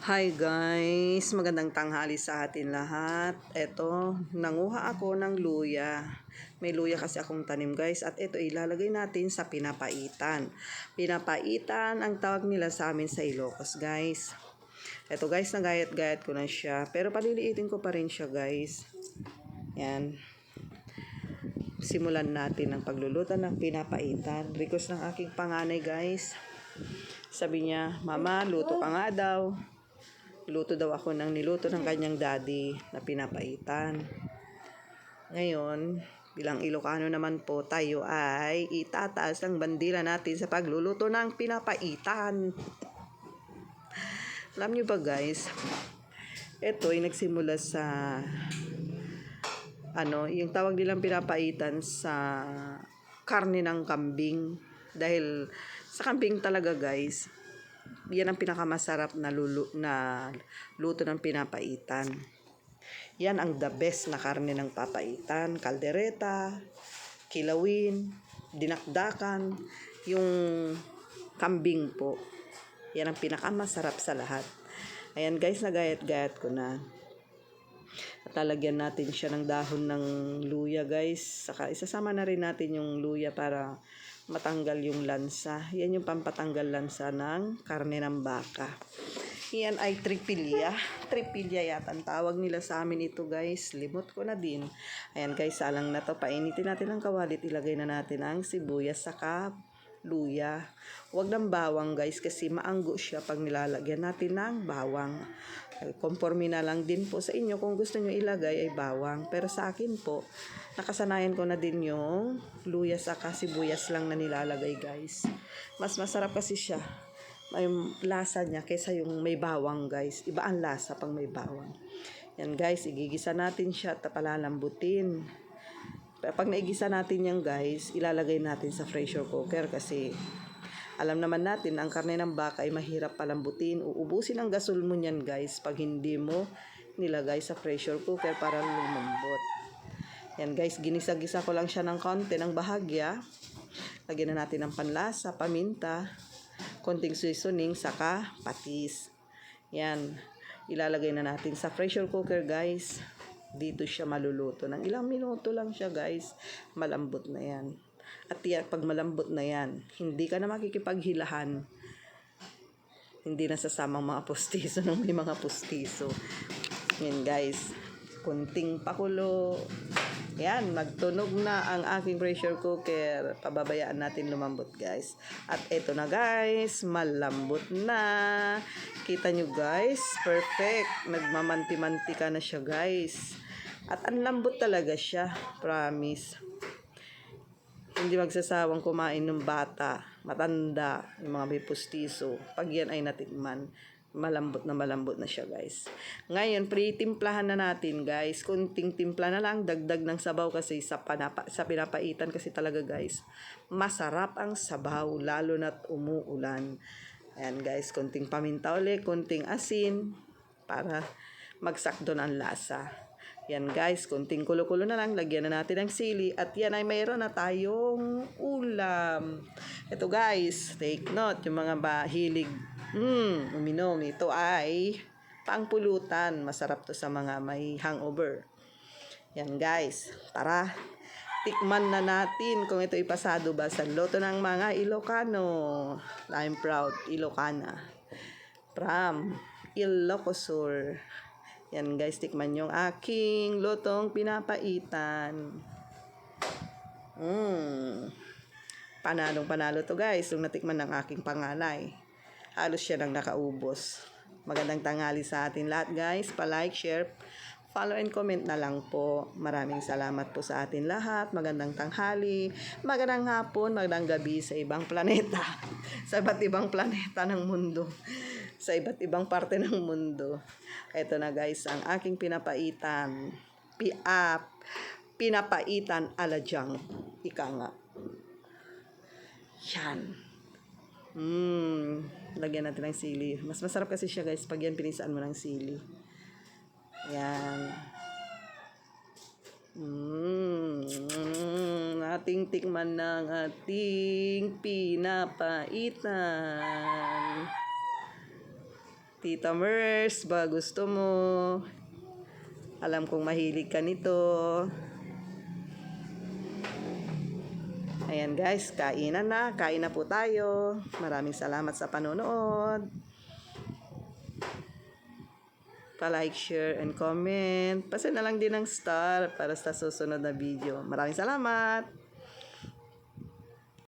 Hi guys, magandang tanghali sa atin lahat. Eto, nanguha ako ng luya. May luya kasi akong tanim guys at ito ilalagay natin sa pinapaitan. Pinapaitan ang tawag nila sa amin sa Ilocos guys. Eto guys, nagayat-gayat ko na siya. Pero paliliitin ko pa rin siya guys. Yan. Simulan natin ang pagluluto ng pinapaitan. Request ng aking panganay guys. Sabi niya, Mama, luto ka nga daw. Luto daw ako ng niluto ng kanyang daddy na pinapaitan. Ngayon, bilang Ilocano naman po, tayo ay itataas ang bandila natin sa pagluluto ng pinapaitan. Alam nyo ba guys, ito ay nagsimula sa yung tawag nilang pinapaitan sa karne ng kambing. Dahil sa kambing talaga guys, yan ang pinakamasarap na luto ng pinapaitan. Yan ang the best na karne ng papaitan. Kaldereta, kilawin, dinakdakan, yung kambing po. Yan ang pinakamasarap sa lahat. Ayan guys, nagayat-gayat ko na. At lalagyan natin siya ng dahon ng luya guys. Saka isasama na rin natin yung luya para matanggal yung lansa. Yan yung pampatanggal lansa ng karne ng baka. Yan ay tripilya. Tripilya yata ang tawag nila sa amin ito guys. Limot ko na din. Ayan guys, salang na to. Painitin natin ang kawalit. Ilagay na natin ang sibuyas saka luya. Huwag ng bawang guys kasi maanggo siya pag nilalagyan natin ng bawang. Conforme na lang din po sa inyo kung gusto nyo ilagay ay bawang. Pero sa akin po, nakasanayan ko na din yung luya saka sibuyas lang na nilalagay guys. Mas masarap kasi siya. May lasa niya kaysa yung may bawang guys. Iba ang lasa pang may bawang. Yan guys, igigisa natin siya at palalambutin. Pag naigisa natin yan guys, ilalagay natin sa pressure cooker kasi alam naman natin, ang karne ng baka ay mahirap palambutin. Uubusin ang gasol mo niyan guys pag hindi mo nilagay sa pressure cooker para lumambot. Yan guys, ginisa-gisa ko lang siya ng konti ng bahagya. Lagyan na natin ng panlasa, paminta, konting seasoning, saka patis. Yan, ilalagay na natin sa pressure cooker guys. Dito siya maluluto. Ng ilang minuto lang siya guys, malambot na yan. At yan, pag malambot na yan, hindi ka na makikipaghilahan. Hindi na sasamang mga pustiso ng may mga pustiso. Yan guys, kunting pakulo. Yan, magtunog na ang aking pressure cooker. Pababayaan natin lumambot guys. At eto na guys, malambot na. Kita nyo guys, perfect. Nagmamanti-mantika na siya guys. At ang lambot talaga siya, promise. Hindi magsasawang kumain ng bata, matanda, yung mga may pustiso. Pag yan ay natikman, malambot na siya guys. Ngayon, pre-timplahan na natin guys. Kunting timpla na lang, dagdag ng sabaw kasi sa pinapaitan kasi talaga guys. Masarap ang sabaw, lalo na't umuulan. Ayan guys, kunting paminta ulit, kunting asin, para magsakdo ang lasa. Yan guys, kunting kulo-kulo na lang, lagyan na natin ng sili at yan ay mayroon na tayong ulam. Ito guys, take note, yung mga hilig uminom, ito ay pangpulutan. Masarap to sa mga may hangover. Yan guys, tara, tikman na natin kung ito ipasado ba sa loto ng mga Ilocano. I'm proud, Ilocana. From Ilocos Sur. Yan guys, tikman yung aking lutong pinapaitan. Panalong-panalo to guys, yung natikman ng aking panganay. Halos siya nang nakaubos. Magandang tanghali sa atin lahat guys. Pa-like, share, follow and comment na lang po. Maraming salamat po sa atin lahat. Magandang tanghali, magandang hapon, magandang gabi sa ibang planeta. Sa iba't ibang planeta ng mundo. Sa iba't ibang parte ng mundo. Ito na guys, ang aking pinapaitan. Pinapaitan aladyang. Ika nga. Yan. Lagyan natin ng sili. Mas masarap kasi siya guys pag yan pinisaan mo ng sili. Yan. Ating tikman ng ating pinapaitan. Tita Mers, ba gusto mo? Alam kong mahilig ka nito. Ayan guys, kainan na. Kain na po tayo. Maraming salamat sa panonood. Pa-like, share, and comment. Pasa na lang din ng star para sa susunod na video. Maraming salamat!